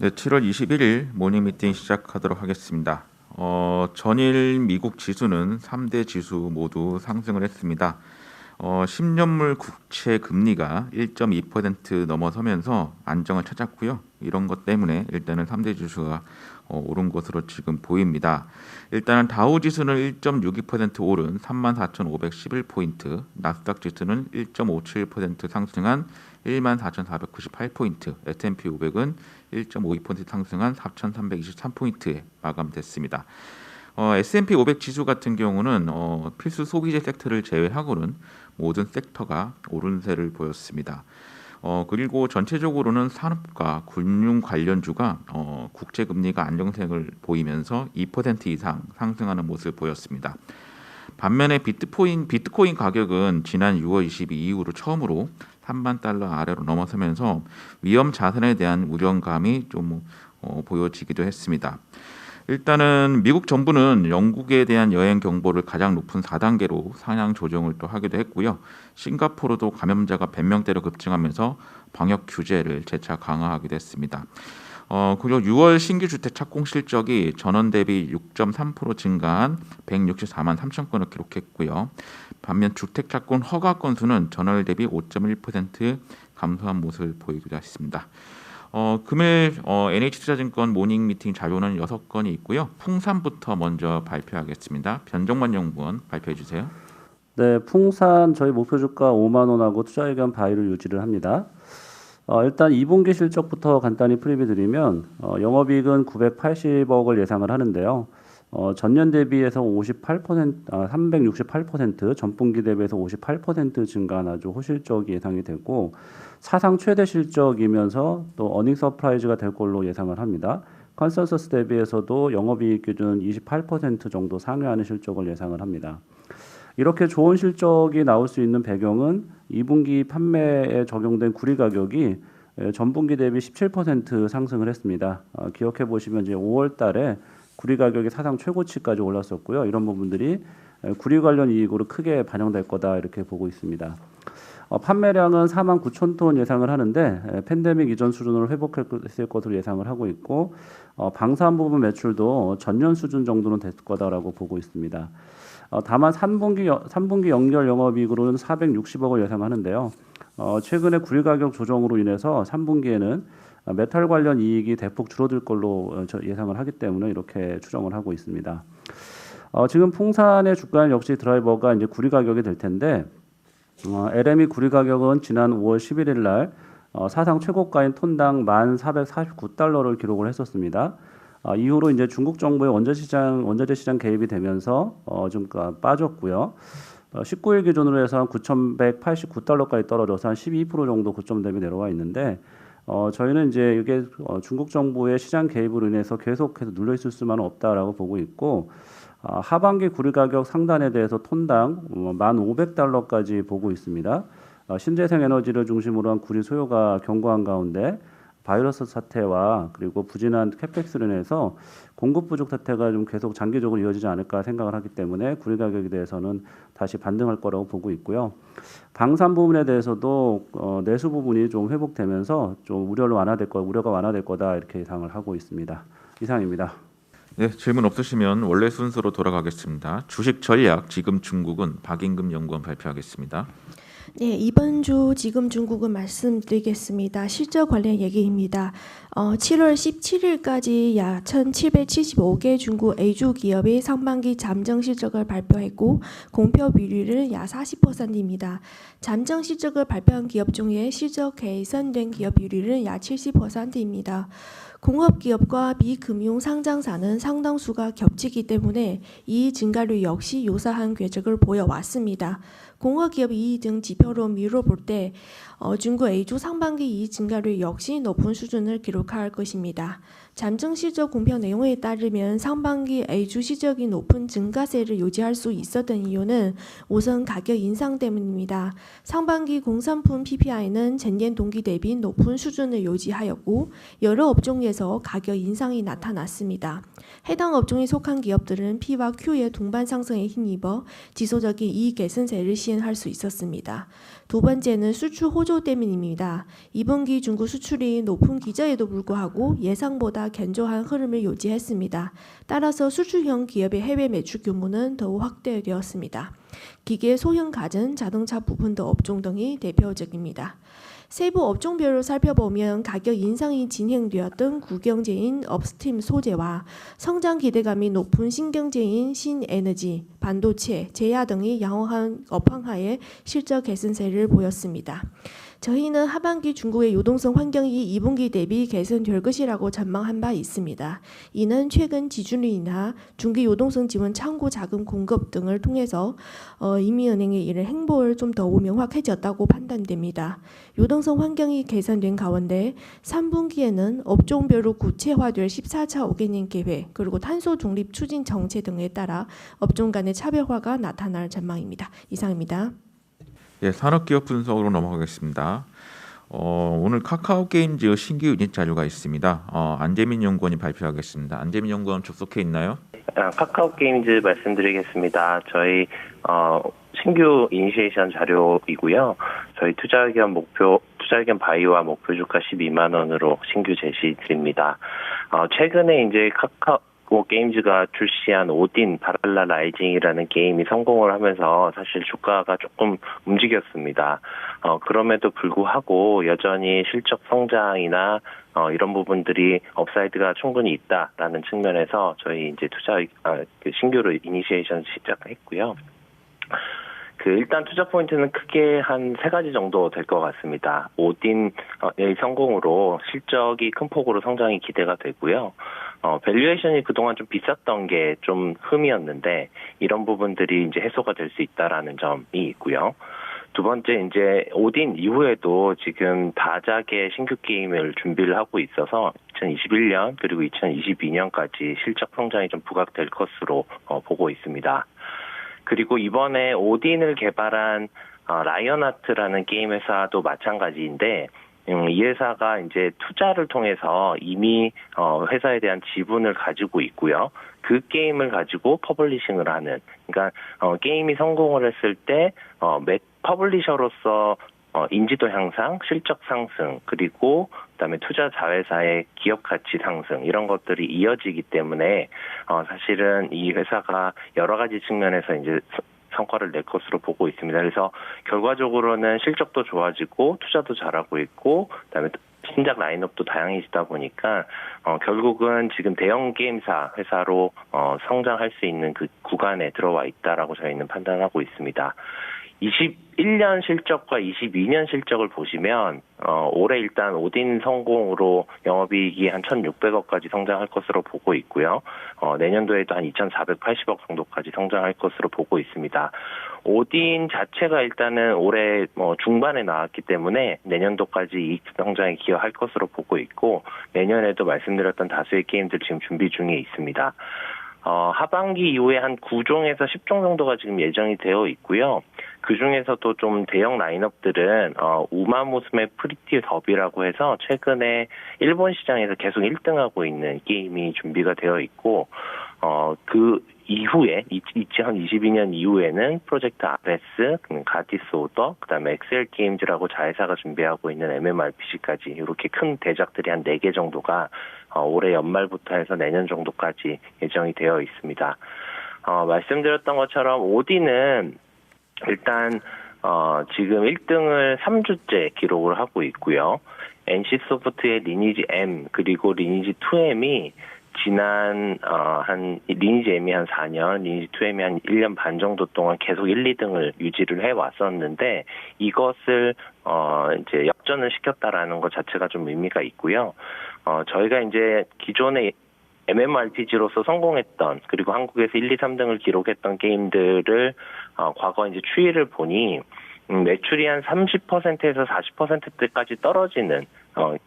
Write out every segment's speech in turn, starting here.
네, 7월 21일 모닝 미팅 시작하도록 하겠습니다. 전일 미국 지수는 3대 지수 모두 상승을 했습니다. 10년물 국채 금리가 1.2% 넘어서면서 안정을 찾았고요. 이런 것 때문에 일단은 3대 지수가 오른 것으로 지금 보입니다. 일단은 다우 지수는 1.62% 오른 34,511포인트, 나스닥 지수는 1.57% 상승한 14,498포인트, S&P 500은 1.52% 상승한 4,323포인트에 마감됐습니다. S&P 500 지수 같은 경우는 필수 소비재 섹터를 제외하고는 모든 섹터가 오른세를 보였습니다. 그리고 전체적으로는 산업과 금융 관련주가 국채 금리가 안정세를 보이면서 2% 이상 상승하는 모습을 보였습니다. 반면에 비트코인 가격은 지난 6월 22일 이후로 처음으로 3만 달러 아래로 넘어서면서 위험 자산에 대한 우려감이 좀 보여지기도 했습니다. 일단은 미국 정부는 영국에 대한 여행 경보를 가장 높은 4단계로 상향 조정을 또 하기도 했고요. 싱가포르도 감염자가 100명대로 급증하면서 방역 규제를 재차 강화하기도 했습니다. 그리고 6월 신규 주택 착공 실적이 전월 대비 6.3% 증가한 164만 3천 건을 기록했고요. 반면 주택 착공 허가 건수는 전월 대비 5.1% 감소한 모습을 보이기도 했습니다. 금일 NH투자증권 모닝 미팅 자료는 6건이 있고요. 풍산부터 먼저 발표하겠습니다. 변정만 연구원 발표해 주세요. 네, 풍산 저희 목표 주가 5만 원하고 투자 의견 바이를 유지를 합니다. 일단 2분기 실적부터 간단히 프리뷰 드리면 영업이익은 980억을 예상을 하는데요. 전년 대비해서 368%, 전분기 대비해서 58% 증가한 아주 호실적이 예상이 되고 사상 최대 실적이면서 또 어닝 서프라이즈가 될 걸로 예상을 합니다. 컨센서스 대비해서도 영업이익 기준 28% 정도 상회하는 실적을 예상을 합니다. 이렇게 좋은 실적이 나올 수 있는 배경은 2분기 판매에 적용된 구리 가격이 전분기 대비 17% 상승을 했습니다. 기억해 보시면 이제 5월 달에 구리 가격이 사상 최고치까지 올랐었고요. 이런 부분들이 구리 관련 이익으로 크게 반영될 거다 이렇게 보고 있습니다. 판매량은 4만 9천 톤 예상을 하는데 팬데믹 이전 수준으로 회복했을 것으로 예상을 하고 있고 방산 부분 매출도 전년 수준 정도는 될 거다라고 보고 있습니다. 다만 3분기 연결 영업이익으로는 460억을 예상하는데요. 최근에 구리 가격 조정으로 인해서 3분기에는 메탈 관련 이익이 대폭 줄어들 걸로 예상을 하기 때문에 이렇게 추정을 하고 있습니다. 지금 풍산의 주가는 역시 드라이버가 이제 구리 가격이 될 텐데 LME 구리 가격은 지난 5월 11일 날 사상 최고가인 톤당 1,449달러를 기록을 했었습니다. 이후로 이제 중국 정부의 원자재 시장 개입이 되면서 좀 빠졌고요. 19일 기준으로 해서 9,189달러까지 떨어져서 한 12% 정도 고점 대비 내려와 있는데 저희는 이제 이게 중국 정부의 시장 개입으로 인해서 계속해서 눌려 있을 수만은 없다라고 보고 있고 하반기 구리 가격 상단에 대해서 톤당 1,500달러까지 보고 있습니다. 신재생 에너지를 중심으로 한 구리 수요가 견고한 가운데 바이러스 사태와 그리고 부진한 캐펙스로 인해서 공급 부족 사태가 좀 계속 장기적으로 이어지지 않을까 생각을 하기 때문에 구리 가격에 대해서는 다시 반등할 거라고 보고 있고요. 방산 부분에 대해서도 내수 부분이 좀 회복되면서 좀 우려가 완화될 거다 이렇게 예상을 하고 있습니다. 이상입니다. 네, 질문 없으시면 원래 순서로 돌아가겠습니다. 주식 전략 지금 중국은 박임금 연구원 발표하겠습니다. 네, 이번 주 지금 중국은 말씀드리겠습니다. 실적 관련 얘기입니다. 7월 17일까지 약 1,775개 중국 A주 기업이 상반기 잠정 실적을 발표했고 공표 비율은 약 40%입니다. 잠정 실적을 발표한 기업 중에 실적 개선된 기업 비율은 약 70%입니다. 공업기업과 비금융 상장사는 상당수가 겹치기 때문에 이익 증가율 역시 유사한 궤적을 보여왔습니다. 공업기업 이익 등 지표로 미뤄볼 때 중국 A주 상반기 이익 증가율 역시 높은 수준을 기록할 것입니다. 잠정 실적 공표 내용에 따르면 상반기 A주 실적이 높은 증가세를 유지할 수 있었던 이유는 우선 가격 인상 때문입니다. 상반기 공산품 PPI는 전년 동기 대비 높은 수준을 유지하였고 여러 업종에서 가격 인상이 나타났습니다. 해당 업종에 속한 기업들은 P와 Q의 동반 상승에 힘입어 지속적인 이익 개선세를 시행할 수 있었습니다. 두 번째는 수출 호조 때문입니다. 2분기 중국 수출이 높은 기저에도 불구하고 예상보다 견조한 흐름을 유지했습니다. 따라서 수출형 기업의 해외 매출 규모는 더욱 확대되었습니다. 기계, 소형 가전, 자동차 부품 등 업종 등이 대표적입니다. 세부 업종별로 살펴보면 가격 인상이 진행되었던 구경제인 업스트림 소재와 성장 기대감이 높은 신경제인 신에너지, 반도체, 제야 등이 양호한 업황하에 실적 개선세를 보였습니다. 저희는 하반기 중국의 유동성 환경이 2분기 대비 개선될 것이라고 전망한 바 있습니다. 이는 최근 지준으로 인한 중기 유동성 지원 창구 자금 공급 등을 통해서 인민은행의 이런 행보를 좀 더 명확해졌다고 판단됩니다. 유동성 환경이 개선된 가운데 3분기에는 업종별로 구체화될 14차 오개년 계획 그리고 탄소 중립 추진 정책 등에 따라 업종 간의 차별화가 나타날 전망입니다. 이상입니다. 예, 산업기업 분석으로 넘어가겠습니다. 오늘 카카오 게임즈 신규 유닛 자료가 있습니다. 안재민 연구원이 발표하겠습니다. 안재민 연구원 접속해 있나요? 카카오 게임즈 말씀드리겠습니다. 저희 신규 이니시에이션 자료이고요. 저희 투자 의견 바이오와 목표 주가 12만 원으로 신규 제시 드립니다. 최근에 이제 카카오 게임즈가 출시한 오딘 바랄라 라이징이라는 게임이 성공을 하면서 사실 주가가 조금 움직였습니다. 그럼에도 불구하고 여전히 실적 성장이나 이런 부분들이 업사이드가 충분히 있다라는 측면에서 저희 이제 신규로 이니시에이션 시작했고요. 일단 투자 포인트는 크게 한 3가지 정도 될 것 같습니다. 오딘의 성공으로 실적이 큰 폭으로 성장이 기대가 되고요. 밸류에이션이 그동안 좀 비쌌던 게 좀 흠이었는데 이런 부분들이 이제 해소가 될 수 있다라는 점이 있고요. 두 번째 이제 오딘 이후에도 지금 다작의 신규 게임을 준비를 하고 있어서 2021년 그리고 2022년까지 실적 성장이 좀 부각될 것으로 보고 있습니다. 그리고 이번에 오딘을 개발한 라이언하트라는 게임 회사도 마찬가지인데 이 회사가 이제 투자를 통해서 이미 회사에 대한 지분을 가지고 있고요. 그 게임을 가지고 퍼블리싱을 하는, 그러니까 게임이 성공을 했을 때 퍼블리셔로서 인지도 향상, 실적 상승, 그리고 그다음에 투자 자회사의 기업 가치 상승 이런 것들이 이어지기 때문에 사실은 이 회사가 여러 가지 측면에서 이제 성과를 낼 것으로 보고 있습니다. 그래서 결과적으로는 실적도 좋아지고 투자도 잘하고 있고 그다음에 신작 라인업도 다양해지다 보니까 결국은 지금 대형 게임사 회사로 성장할 수 있는 그 구간에 들어와 있다라고 저희는 판단하고 있습니다. 21년 실적과 22년 실적을 보시면 올해 일단 오딘 성공으로 영업이익이 한 1,600억까지 성장할 것으로 보고 있고요. 내년도에도 한 2,480억 정도까지 성장할 것으로 보고 있습니다. 오딘 자체가 일단은 올해 중반에 나왔기 때문에 내년도까지 이익 성장에 기여할 것으로 보고 있고 내년에도 말씀드렸던 다수의 게임들 지금 준비 중에 있습니다. 하반기 이후에 한 9종에서 10종 정도가 지금 예정이 되어 있고요. 그 중에서도 좀 대형 라인업들은 우마무스메 프리티 더비라고 해서 최근에 일본 시장에서 계속 1등하고 있는 게임이 준비가 되어 있고 그 이후에 2022년 이후에는 프로젝트 RS, 가티스 오더, 그다음에 엑셀 게임즈라고 자회사가 준비하고 있는 MMORPG까지 이렇게 큰 대작들이 한 4개 정도가 올해 연말부터 해서 내년 정도까지 예정이 되어 있습니다. 말씀드렸던 것처럼 오딘은 일단 지금 1등을 3주째 기록을 하고 있고요. NC소프트의 리니지 M 그리고 리니지 2M이 지난 리니지 M이 한 4년, 리니지 2M이 한 1년 반 정도 동안 계속 1, 2등을 유지를 해 왔었는데 이것을 이제 역전을 시켰다라는 것 자체가 좀 의미가 있고요. 저희가 이제 기존에 MMORPG로서 성공했던 그리고 한국에서 1, 2, 3등을 기록했던 게임들을 과거 이제 추이를 보니 매출이 한 30%에서 40%대까지 떨어지는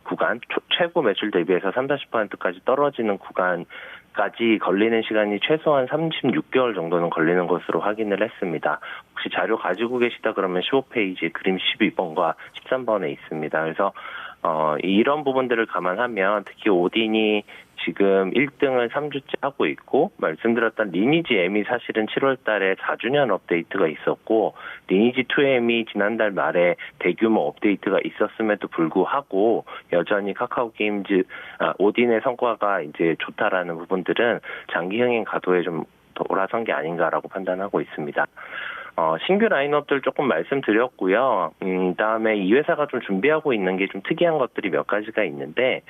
구간, 최고 매출 대비해서 30~40%까지 떨어지는 구간까지 걸리는 시간이 최소한 36개월 정도는 걸리는 것으로 확인을 했습니다. 혹시 자료 가지고 계시다 그러면 15페이지 그림 12번과 13번에 있습니다. 그래서 이런 부분들을 감안하면 특히 오딘이 지금 1등을 3주째 하고 있고 말씀드렸던 리니지 M이 사실은 7월 달에 4주년 업데이트가 있었고 리니지 2M이 지난달 말에 대규모 업데이트가 있었음에도 불구하고 여전히 카카오 게임즈 오딘의 성과가 이제 좋다라는 부분들은 장기 흥행 가도에 좀 돌아선 게 아닌가라고 판단하고 있습니다. 신규 라인업들 조금 말씀드렸고요. 그다음에 이 회사가 좀 준비하고 있는 게 좀 특이한 것들이 몇 가지가 있는데,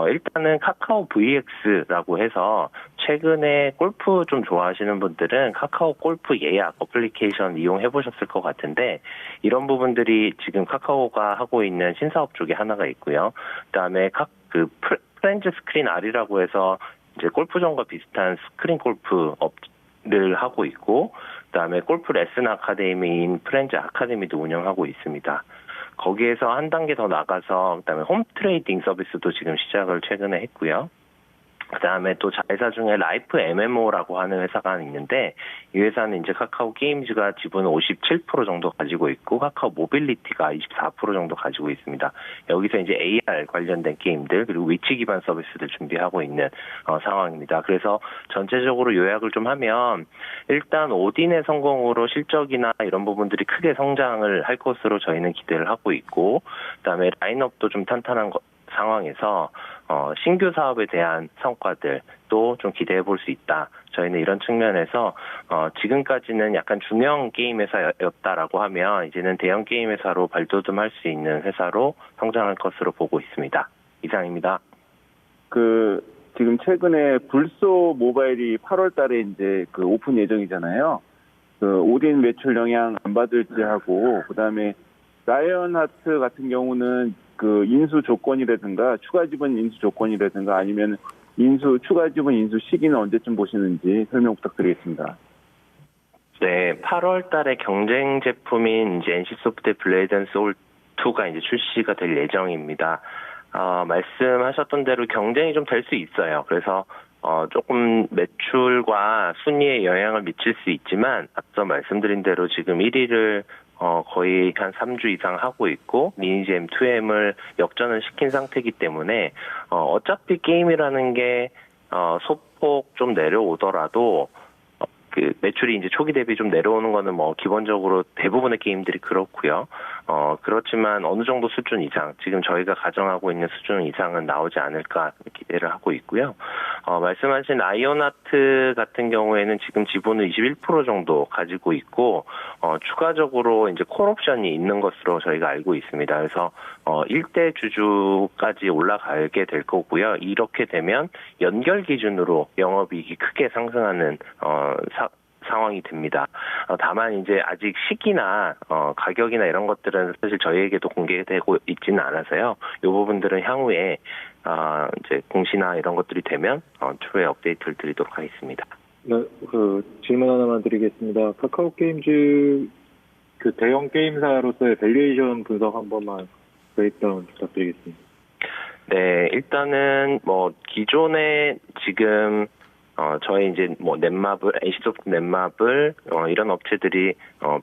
일단은 카카오 VX라고 해서 최근에 골프 좀 좋아하시는 분들은 카카오 골프 예약 어플리케이션 이용해 보셨을 것 같은데, 이런 부분들이 지금 카카오가 하고 있는 신사업 중에 하나가 있고요. 그다음에 프렌즈 스크린 R이라고 해서 이제 골프존과 비슷한 스크린 골프 를 하고 있고, 그다음에 골프 레슨 아카데미인 프렌즈 아카데미도 운영하고 있습니다. 거기에서 한 단계 더 나가서 그다음에 홈 트레이딩 서비스도 지금 시작을 최근에 했고요. 그다음에 또 자회사 중에 라이프 MMO라고 하는 회사가 있는데 이 회사는 이제 카카오 게임즈가 지분을 57% 정도 가지고 있고 카카오 모빌리티가 24% 정도 가지고 있습니다. 여기서 이제 AR 관련된 게임들 그리고 위치 기반 서비스를 준비하고 있는 상황입니다. 그래서 전체적으로 요약을 좀 하면 일단 오딘의 성공으로 실적이나 이런 부분들이 크게 성장을 할 것으로 저희는 기대를 하고 있고 그다음에 라인업도 좀 탄탄한 상황에서 신규 사업에 대한 성과들도 좀 기대해 볼 수 있다. 저희는 이런 측면에서 지금까지는 약간 중형 게임 회사였다라고 하면 이제는 대형 게임 회사로 발돋움할 수 있는 회사로 성장할 것으로 보고 있습니다. 이상입니다. 지금 최근에 불소 모바일이 8월 달에 이제 오픈 예정이잖아요. 오딘 매출 영향 안 받을지 하고, 그다음에 라이언하트 같은 경우는 인수 조건이라든가 추가 지분 인수 조건이라든가 아니면 추가 지분 인수 시기는 언제쯤 보시는지 설명 부탁드리겠습니다. 네, 8월 달에 경쟁 제품인 이제 NC소프트의 블레이드 앤 소울 2가 이제 출시가 될 예정입니다. 말씀하셨던 대로 경쟁이 좀 될 수 있어요. 그래서 조금 매출과 순위에 영향을 미칠 수 있지만 앞서 말씀드린 대로 지금 1위를 거의 한 3주 이상 하고 있고 리니지 M2M을 역전을 시킨 상태이기 때문에 어차피 게임이라는 게 소폭 좀 내려오더라도 매출이 이제 초기 대비 좀 내려오는 거는 뭐 기본적으로 대부분의 게임들이 그렇고요. 그렇지만 어느 정도 수준 이상, 지금 저희가 가정하고 있는 수준 이상은 나오지 않을까 기대를 하고 있고요. 말씀하신 아이언아트 같은 경우에는 지금 지분을 21% 정도 가지고 있고, 추가적으로 이제 콜옵션이 있는 것으로 저희가 알고 있습니다. 그래서 1대 주주까지 올라가게 될 거고요. 이렇게 되면 연결 기준으로 영업이익이 크게 상승하는 상황이 됩니다. 다만 이제 아직 시기나 가격이나 이런 것들은 사실 저희에게도 공개되고 있지는 않아서요. 이 부분들은 향후에 이제 공시나 이런 것들이 되면 추후에 업데이트를 드리도록 하겠습니다. 네, 질문 하나만 드리겠습니다. 카카오 게임즈 대형 게임사로서의 밸류에이션 분석 한 번만 브레이크다운 부탁드리겠습니다. 네, 일단은 뭐 기존에 지금 저희 이제 뭐 넷마블, NC소프트 넷마블 이런 업체들이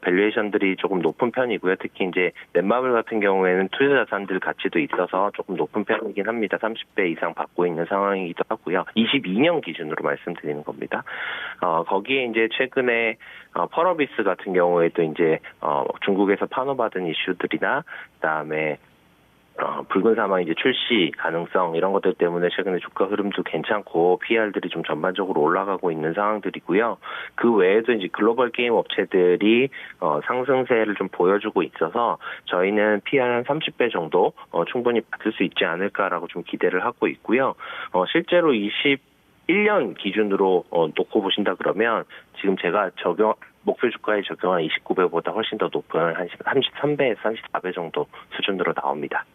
밸류에이션들이 조금 높은 편이고요. 특히 이제 넷마블 같은 경우에는 투자 자산들 가치도 있어서 조금 높은 편이긴 합니다. 30배 이상 받고 있는 상황이기도 하고요. 22년 기준으로 말씀드리는 겁니다. 거기에 이제 최근에 펄어비스 같은 경우에도 이제 중국에서 판호받은 이슈들이나 그다음에 붉은 사막 이제 출시 가능성 이런 것들 때문에 최근에 주가 흐름도 괜찮고 PR들이 좀 전반적으로 올라가고 있는 상황들이고요. 그 외에도 이제 글로벌 게임 업체들이 상승세를 좀 보여주고 있어서 저희는 PR 한 30배 정도 충분히 받을 수 있지 않을까라고 좀 기대를 하고 있고요. 실제로 21년 기준으로 놓고 보신다 그러면 지금 제가 목표 주가에 적용한 29배보다 훨씬 더 높은 한 33배에서 34배 정도 수준으로 나옵니다.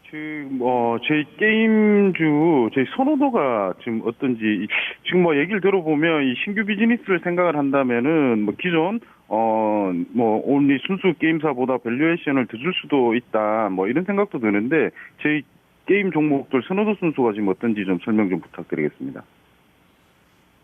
지금 저희 게임주 저희 선호도가 지금 어떤지 지금 뭐 얘기를 들어보면 이 신규 비즈니스를 생각을 한다면은 뭐 기존 뭐 온리 순수 게임사보다 밸류에이션을 더 줄 수도 있다 뭐 이런 생각도 드는데 저희 게임 종목들 선호도 순수가 지금 어떤지 좀 설명 좀 부탁드리겠습니다.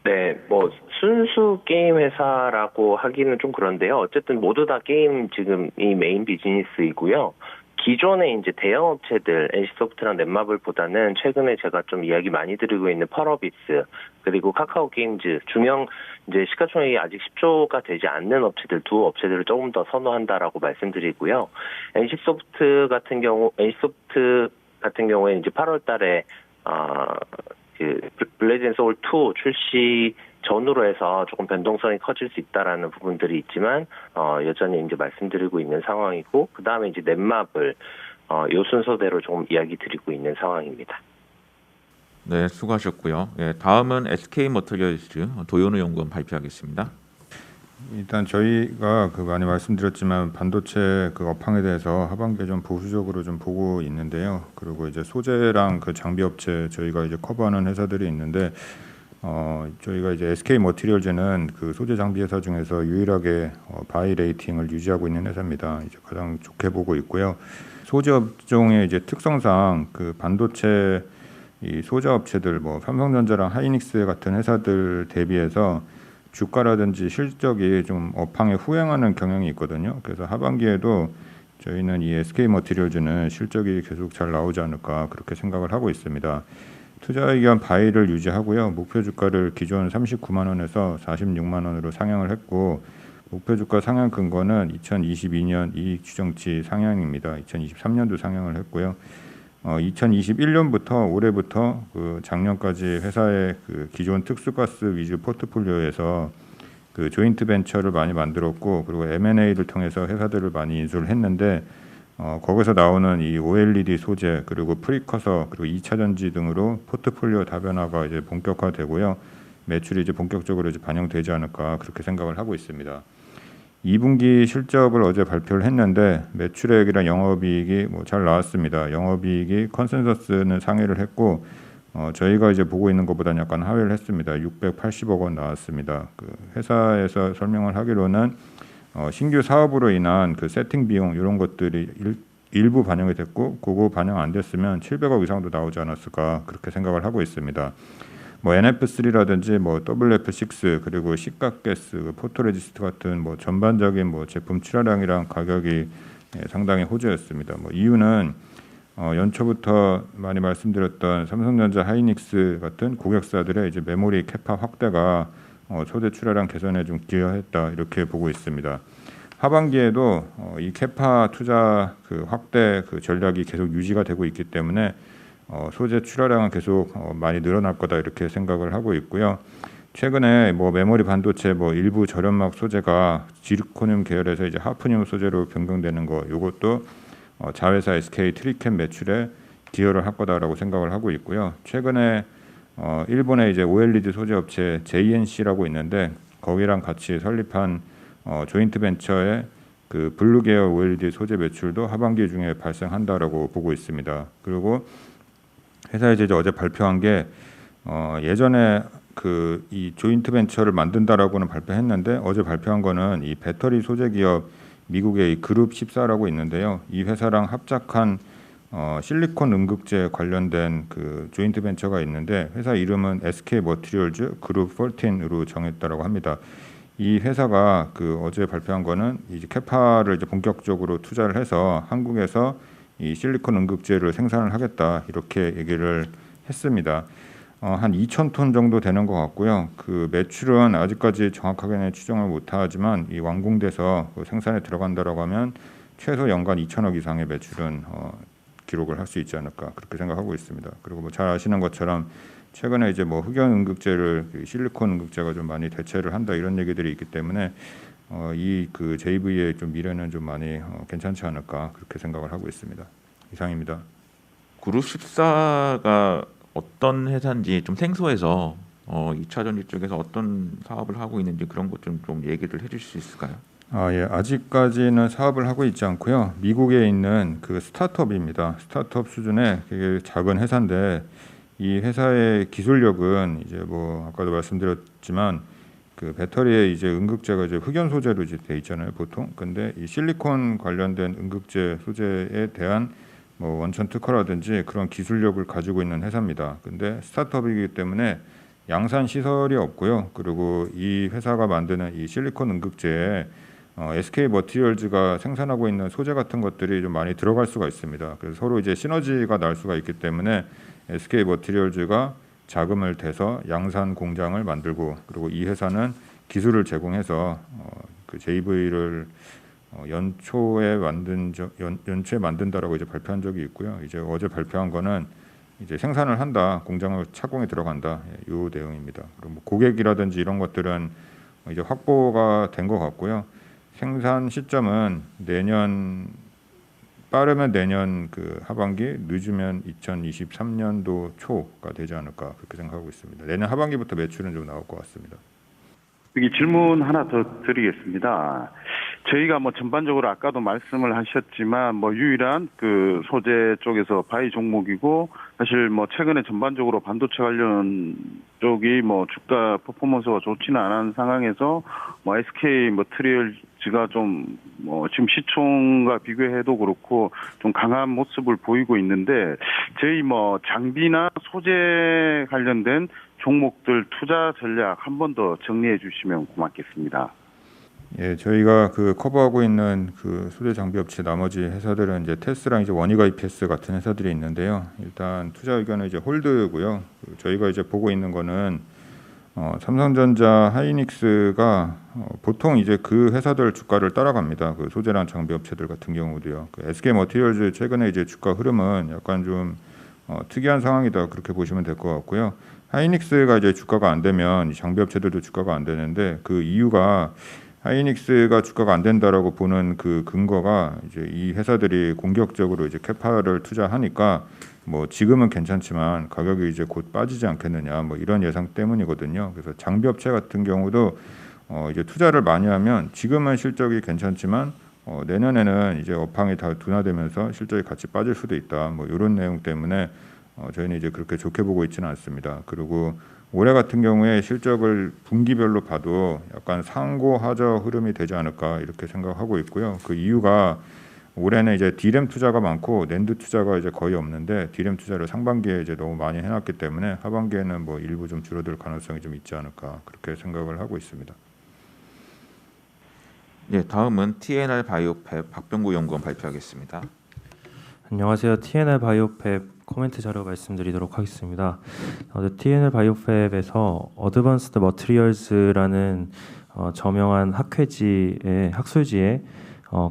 네, 뭐 순수 게임 회사라고 하기는 좀 그런데요. 어쨌든 모두 다 게임 지금이 메인 비즈니스이고요. 기존의 이제 대형 업체들, NC소프트랑 넷마블보다는 최근에 제가 좀 이야기 많이 드리고 있는 펄어비스, 그리고 카카오 게임즈, 중형 이제 시가총액이 아직 10조가 되지 않는 업체들, 두 업체들을 조금 더 선호한다라고 말씀드리고요. NC소프트 같은 경우에 이제 8월 달에, 블레이드 앤 소울 2 출시 전후로 해서 조금 변동성이 커질 수 있다라는 부분들이 있지만 여전히 이제 말씀드리고 있는 상황이고 그 다음에 이제 넷마블 요 순서대로 조금 이야기 드리고 있는 상황입니다. 네, 수고하셨고요. 예, 다음은 SK 머티리얼즈 도현우 연구원 발표하겠습니다. 일단 저희가 많이 말씀드렸지만 반도체 업황에 대해서 하반기에 좀 보수적으로 좀 보고 있는데요. 그리고 이제 소재랑 장비 업체 저희가 이제 커버하는 회사들이 있는데 저희가 이제 SK 머티리얼즈는 소재 장비 회사 중에서 유일하게 바이 레이팅을 유지하고 있는 회사입니다. 이제 가장 좋게 보고 있고요. 소재 업종의 이제 특성상 반도체 이 소재 업체들 뭐 삼성전자랑 하이닉스 같은 회사들 대비해서 주가라든지 실적이 좀 업황에 후행하는 경향이 있거든요. 그래서 하반기에도 저희는 이 SK 머티리얼즈는 실적이 계속 잘 나오지 않을까 그렇게 생각을 하고 있습니다. 투자 의견 바이를 유지하고요. 목표 주가를 기존 39만 원에서 46만 원으로 상향을 했고 목표 주가 상향 근거는 2022년 이익 추정치 상향입니다. 2023년도 상향을 했고요. 2021년부터 올해부터 작년까지 회사의 기존 특수가스 위주 포트폴리오에서 조인트 벤처를 많이 만들었고 그리고 M&A를 통해서 회사들을 많이 인수를 했는데 거기서 나오는 이 OLED 소재 그리고 프리커서 그리고 2차 전지 등으로 포트폴리오 다변화가 이제 본격화되고요. 매출이 이제 본격적으로 이제 반영되지 않을까 그렇게 생각을 하고 있습니다. 2분기 실적을 어제 발표를 했는데 매출액이랑 영업이익이 잘 나왔습니다. 영업이익이 컨센서스는 상회를 했고 저희가 이제 보고 있는 것보다는 약간 하회를 했습니다. 680억 원 나왔습니다. 회사에서 설명을 하기로는 신규 사업으로 인한 세팅 비용 이런 것들이 일부 반영이 됐고 그거 반영 안 됐으면 700억 이상도 나오지 않았을까 그렇게 생각을 하고 있습니다. NF3라든지 WF6 그리고 시가가스, 포토레지스트 같은 전반적인 제품 출하량이랑 가격이 상당히 호재였습니다. 이유는 연초부터 많이 말씀드렸던 삼성전자, 하이닉스 같은 고객사들의 이제 메모리 캐파 확대가 소재 출하량 개선에 좀 기여했다 이렇게 보고 있습니다. 하반기에도 이 캐파 투자 확대 전략이 계속 유지가 되고 있기 때문에 소재 출하량은 계속 많이 늘어날 거다 이렇게 생각을 하고 있고요. 최근에 메모리 반도체 일부 절연막 소재가 지르코늄 계열에서 이제 하프늄 소재로 변경되는 거 이것도 자회사 SK 트리캠 매출에 기여를 할 거다라고 생각을 하고 있고요. 최근에 일본의 이제 OLED 소재 업체 JNC라고 있는데 거기랑 같이 설립한 조인트 벤처의 블루 계열 OLED 소재 매출도 하반기 중에 발생한다라고 보고 있습니다. 그리고 회사에서 이제 어제 발표한 게 예전에 이 조인트 벤처를 만든다라고는 발표했는데 어제 발표한 거는 이 배터리 소재 기업 미국의 이 그룹 14라고 있는데요. 이 회사랑 합작한 실리콘 음극재 관련된 조인트 벤처가 있는데 회사 이름은 SK 머티리얼즈 그룹 14으로 정했다라고 합니다. 이 회사가 어제 발표한 거는 이제 캐파를 이제 본격적으로 투자를 해서 한국에서 이 실리콘 음극재를 생산을 하겠다 이렇게 얘기를 했습니다. 한 2,000톤 정도 되는 것 같고요. 매출은 아직까지 정확하게는 추정을 못하지만 이 완공돼서 생산에 들어간다라고 하면 최소 연간 2,000억 이상의 매출은 기록을 할 수 있지 않을까 그렇게 생각하고 있습니다. 그리고 잘 아시는 것처럼 최근에 이제 흑연 음극재를 실리콘 음극재가 좀 많이 대체를 한다 이런 얘기들이 있기 때문에 이 JV의 좀 미래는 좀 많이 괜찮지 않을까 그렇게 생각을 하고 있습니다. 이상입니다. 그룹 14가 어떤 회사인지 좀 생소해서 2차 전지 쪽에서 어떤 사업을 하고 있는지 그런 것 좀 얘기를 해주실 수 있을까요? 예, 아직까지는 사업을 하고 있지 않고요. 미국에 있는 그 스타트업입니다. 스타트업 수준의 되게 작은 회사인데 이 회사의 기술력은 이제 뭐 아까도 말씀드렸지만 그 배터리에 이제 응급제가 이제 흑연 소재로 이제 돼 있잖아요, 보통. 근데 이 실리콘 관련된 응급제 소재에 대한 뭐 원천 특허라든지 그런 기술력을 가지고 있는 회사입니다. 근데 스타트업이기 때문에 양산 시설이 없고요. 그리고 이 회사가 만드는 이 실리콘 응급제에 SK 머티리얼즈가 생산하고 있는 소재 같은 것들이 좀 많이 들어갈 수가 있습니다. 그래서 서로 이제 시너지가 날 수가 있기 때문에 SK 머티리얼즈가 자금을 대서 양산 공장을 만들고 그리고 이 회사는 기술을 제공해서 그 JV를 연초에 만든다라고 이제 발표한 적이 있고요. 이제 어제 발표한 거는 이제 생산을 한다, 공장을 착공에 들어간다, 이 내용입니다. 그리고 뭐 고객이라든지 이런 것들은 이제 확보가 된 것 같고요. 생산 시점은 빠르면 내년 그 하반기, 늦으면 2023년도 초가 되지 않을까 그렇게 생각하고 있습니다. 내년 하반기부터 매출은 좀 나올 것 같습니다. 여기 질문 하나 더 드리겠습니다. 저희가 뭐 전반적으로 아까도 말씀을 하셨지만 뭐 유일한 그 소재 쪽에서 바이 종목이고 사실 뭐 최근에 전반적으로 반도체 관련 쪽이 뭐 주가 퍼포먼스가 좋지는 않은 상황에서 뭐 SK 머티리얼즈가 좀 뭐 지금 시총과 비교해도 그렇고 좀 강한 모습을 보이고 있는데 저희 뭐 장비나 소재 관련된 종목들 투자 전략 한 번 더 정리해 주시면 고맙겠습니다. 예, 저희가 그 커버하고 있는 그 소재 장비 업체 나머지 회사들은 이제 테스랑 이제 원익 IPS 같은 회사들이 있는데요. 일단 투자 의견은 이제 홀드고요. 저희가 이제 보고 있는 거는 삼성전자, 하이닉스가 보통 이제 그 회사들 주가를 따라갑니다. 그 소재랑 장비 업체들 같은 경우도요. 그 SK 머티리얼즈 최근에 이제 주가 흐름은 약간 좀 특이한 상황이다 그렇게 보시면 될 것 같고요. 하이닉스가 이제 주가가 안 되면 장비 업체들도 주가가 안 되는데 그 이유가 하이닉스가 주가가 안 된다라고 보는 그 근거가 이제 이 회사들이 공격적으로 이제 캐파를 투자하니까 뭐 지금은 괜찮지만 가격이 이제 곧 빠지지 않겠느냐 뭐 이런 예상 때문이거든요. 그래서 장비 업체 같은 경우도 이제 투자를 많이 하면 지금은 실적이 괜찮지만 내년에는 이제 업황이 다 둔화되면서 실적이 같이 빠질 수도 있다. 뭐 이런 내용 때문에 저희는 이제 그렇게 좋게 보고 있지는 않습니다. 그리고 올해 같은 경우에 실적을 분기별로 봐도 약간 상고하저 흐름이 되지 않을까 이렇게 생각하고 있고요. 그 이유가 올해는 이제 디램 투자가 많고 낸드 투자가 이제 거의 없는데 디램 투자를 상반기에 이제 너무 많이 해놨기 때문에 하반기에는 뭐 일부 좀 줄어들 가능성이 좀 있지 않을까 그렇게 생각을 하고 있습니다. 예, 다음은 TNR 바이오팹 박병구 연구원 발표하겠습니다. 안녕하세요. TNR 바이오팹 코멘트 자료 말씀드리도록 하겠습니다. TNR 바이오팹에서 어드밴스드 머티리얼즈라는 저명한 학술지에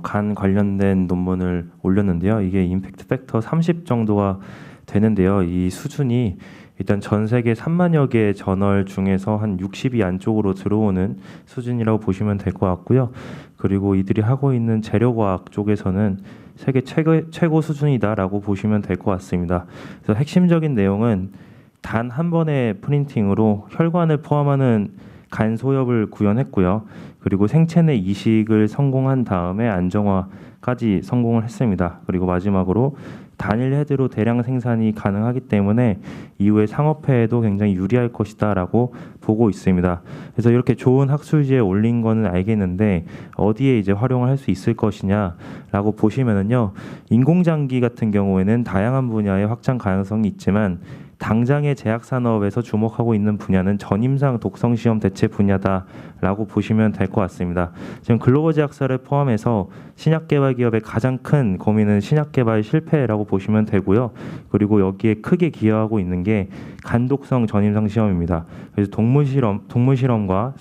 간 관련된 논문을 올렸는데요. 이게 임팩트 팩터 30 정도가 되는데요. 이 수준이 일단 전 세계 3만여 개의 저널 중에서 한 60위 안쪽으로 들어오는 수준이라고 보시면 될 것 같고요. 그리고 이들이 하고 있는 재료과학 쪽에서는 세계 최고 수준이다라고 보시면 될 것 같습니다. 그래서 핵심적인 내용은 단 한 번의 프린팅으로 혈관을 포함하는 간 소엽을 구현했고요. 그리고 생체 내 이식을 성공한 다음에 안정화까지 성공을 했습니다. 그리고 마지막으로 단일 헤드로 대량 생산이 가능하기 때문에 이후에 상업화에도 굉장히 유리할 것이다라고 보고 있습니다. 그래서 이렇게 좋은 학술지에 올린 거는 알겠는데 어디에 이제 활용을 할 수 있을 것이냐라고 보시면은요. 인공장기 같은 경우에는 다양한 분야의 확장 가능성이 있지만 당장의 제약 산업에서 주목하고 있는 분야는 전임상 독성 시험 대체 분야다라고 보시면 될 것 같습니다. 지금 글로벌 제약사를 포함해서 신약 개발 기업의 가장 큰 고민은 신약 개발 실패라고 보시면 되고요. 그리고 여기에 크게 기여하고 있는 게 간독성 전임상 시험입니다. 그래서 동물 실험과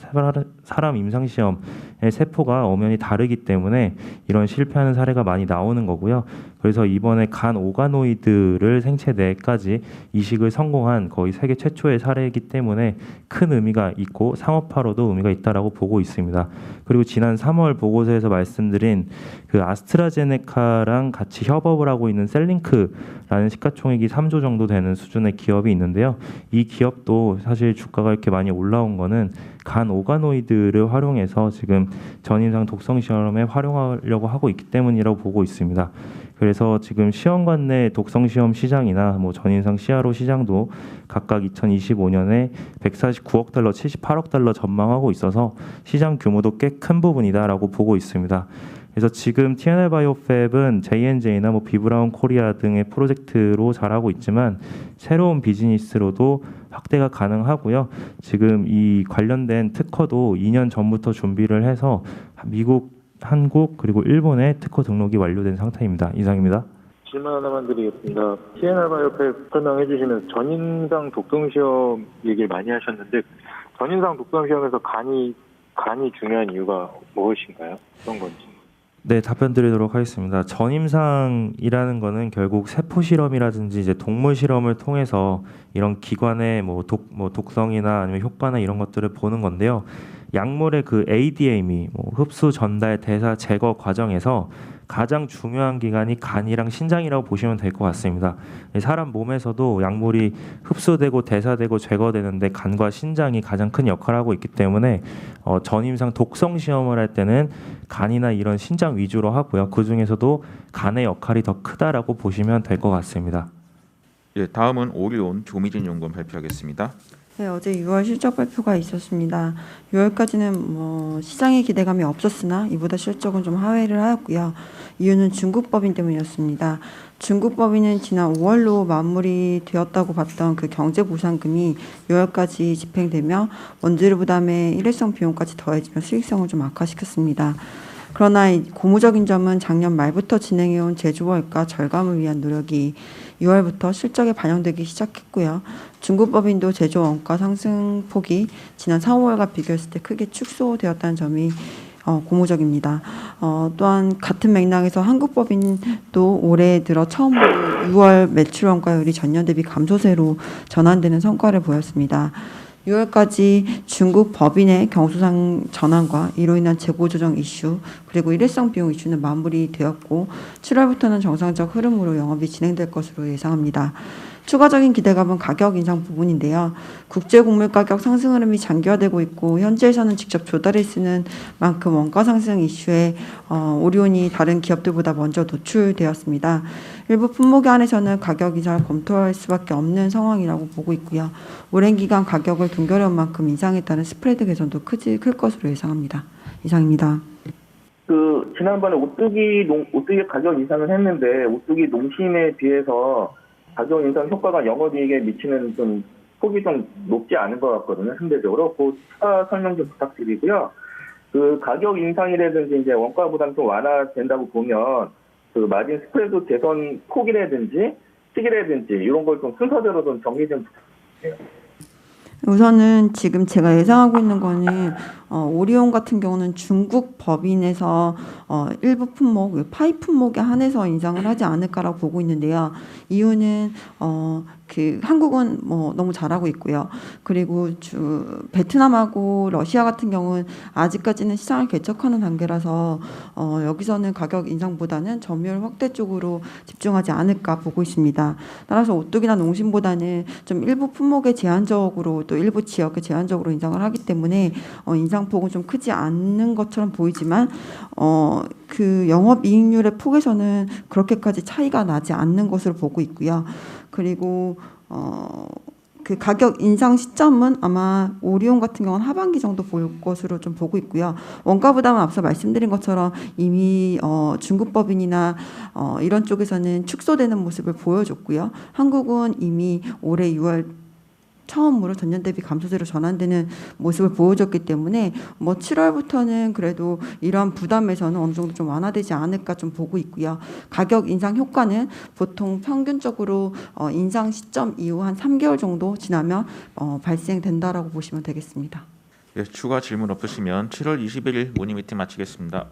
사람 임상 시험의 세포가 엄연히 다르기 때문에 이런 실패하는 사례가 많이 나오는 거고요. 그래서 이번에 간 오가노이드를 생체 내까지 이식을 성공한 거의 세계 최초의 사례이기 때문에 큰 의미가 있고 상업화로도 의미가 있다라고 보고 있습니다. 그리고 지난 3월 보고서에서 말씀드린 그 아스트라제네카랑 같이 협업을 하고 있는 셀링크라는 시가총액이 3조 정도 되는 수준의 기업이 있는데요. 이 기업도 사실 주가가 이렇게 많이 올라온 거는 간 오가노이드를 활용해서 지금 전임상 독성 시험에 활용하려고 하고 있기 때문이라고 보고 있습니다. 그래서 지금 시험관 내 독성 시험 시장이나 뭐 전임상 CRO 시장도 각각 2025년에 149억 달러, 78억 달러 전망하고 있어서 시장 규모도 꽤 큰 부분이다라고 보고 있습니다. 그래서 지금 TNL 바이오팹은 J&J나 뭐 비브라운 코리아 등의 프로젝트로 잘하고 있지만 새로운 비즈니스로도 확대가 가능하고요. 지금 이 관련된 특허도 2년 전부터 준비를 해서 미국, 한국 그리고 일본의 특허 등록이 완료된 상태입니다. 이상입니다. 질문 하나만 드리겠습니다. TNR 바이오팹 설명해 주시면 전임상 독성 시험 얘기를 많이 하셨는데 전임상 독성 시험에서 간이 중요한 이유가 무엇인가요? 어떤 건지. 네, 답변 드리도록 하겠습니다. 전임상이라는 거는 결국 세포 실험이라든지 이제 동물 실험을 통해서 이런 기관의 독성이나 아니면 효과나 이런 것들을 보는 건데요. 약물의 그 ADM이 흡수, 전달, 대사, 제거 과정에서 가장 중요한 기관이 간이랑 신장이라고 보시면 될 것 같습니다. 사람 몸에서도 약물이 흡수되고 대사되고 제거되는데 간과 신장이 가장 큰 역할을 하고 있기 때문에 전임상 독성 시험을 할 때는 간이나 이런 신장 위주로 하고요. 그 중에서도 간의 역할이 더 크다라고 보시면 될 것 같습니다. 예, 다음은 오리온 조미진 연구원 발표하겠습니다. 네, 어제 6월 실적 발표가 있었습니다. 6월까지는 시장의 기대감이 없었으나 이보다 실적은 좀 하회를 하였고요. 이유는 중국 법인 때문이었습니다. 중국 법인은 지난 5월로 마무리되었다고 봤던 그 경제보상금이 6월까지 집행되며 원재료 부담에 일회성 비용까지 더해지며 수익성을 좀 악화시켰습니다. 그러나 고무적인 점은 작년 말부터 진행해온 제조원가 절감을 위한 노력이 6월부터 실적에 반영되기 시작했고요. 중국 법인도 제조 원가 상승폭이 지난 4, 5월과 비교했을 때 크게 축소되었다는 점이 고무적입니다. 또한 같은 맥락에서 한국 법인도 올해 들어 처음으로 6월 매출 원가율이 전년 대비 감소세로 전환되는 성과를 보였습니다. 6월까지 중국 법인의 경소상 전환과 이로 인한 재고 조정 이슈 그리고 일회성 비용 이슈는 마무리되었고 7월부터는 정상적 흐름으로 영업이 진행될 것으로 예상합니다. 추가적인 기대감은 가격 인상 부분인데요. 국제 곡물 가격 상승 흐름이 장기화되고 있고 현지에서는 직접 조달을 쓰는 만큼 원가 상승 이슈에 오리온이 다른 기업들보다 먼저 노출되었습니다. 일부 품목에 한해서는 가격 인상을 검토할 수밖에 없는 상황이라고 보고 있고요. 오랜 기간 가격을 동결해온 만큼 인상에 따른 스프레드 개선도 클 것으로 예상합니다. 이상입니다. 지난번에 오뚜기 가격 인상을 했는데 오뚜기 농심에 비해서 가격 인상 효과가 영업이익에 미치는 좀 폭이 좀 높지 않은 것 같거든요. 상대적으로 그 추가 설명 좀 부탁드리고요. 그 가격 인상이라든지 이제 원가 부담 좀 완화된다고 보면 그 마진 스프레드 개선 폭이라든지 시기라든지 이런 걸 좀 순서대로 좀 정리 좀 부탁드려요. 우선은 지금 제가 예상하고 있는 거는 오리온 같은 경우는 중국 법인에서 일부 품목, 파이 품목에 한해서 인상을 하지 않을까라고 보고 있는데요. 이유는 한국은 너무 잘하고 있고요. 그리고 베트남하고 러시아 같은 경우는 아직까지는 시장을 개척하는 단계라서 여기서는 가격 인상보다는 점유율 확대 쪽으로 집중하지 않을까 보고 있습니다. 따라서 오뚜기나 농심보다는 좀 일부 품목에 제한적으로 또 일부 지역에 제한적으로 인상을 하기 때문에 인상폭은 좀 크지 않는 것처럼 보이지만 그 영업이익률의 폭에서는 그렇게까지 차이가 나지 않는 것으로 보고 있고요. 그리고 그 가격 인상 시점은 아마 오리온 같은 경우는 하반기 정도 볼 것으로 좀 보고 있고요. 원가 부담은 앞서 말씀드린 것처럼 이미 중국 법인이나 이런 쪽에서는 축소되는 모습을 보여줬고요. 한국은 이미 올해 6월 처음으로 전년 대비 감소세로 전환되는 모습을 보여줬기 때문에 7월부터는 그래도 이러한 부담에서는 어느 정도 좀 완화되지 않을까 좀 보고 있고요. 가격 인상 효과는 보통 평균적으로 인상 시점 이후 한 3개월 정도 지나면 발생된다라고 보시면 되겠습니다. 예, 추가 질문 없으시면 7월 21일 모닝 미팅 마치겠습니다.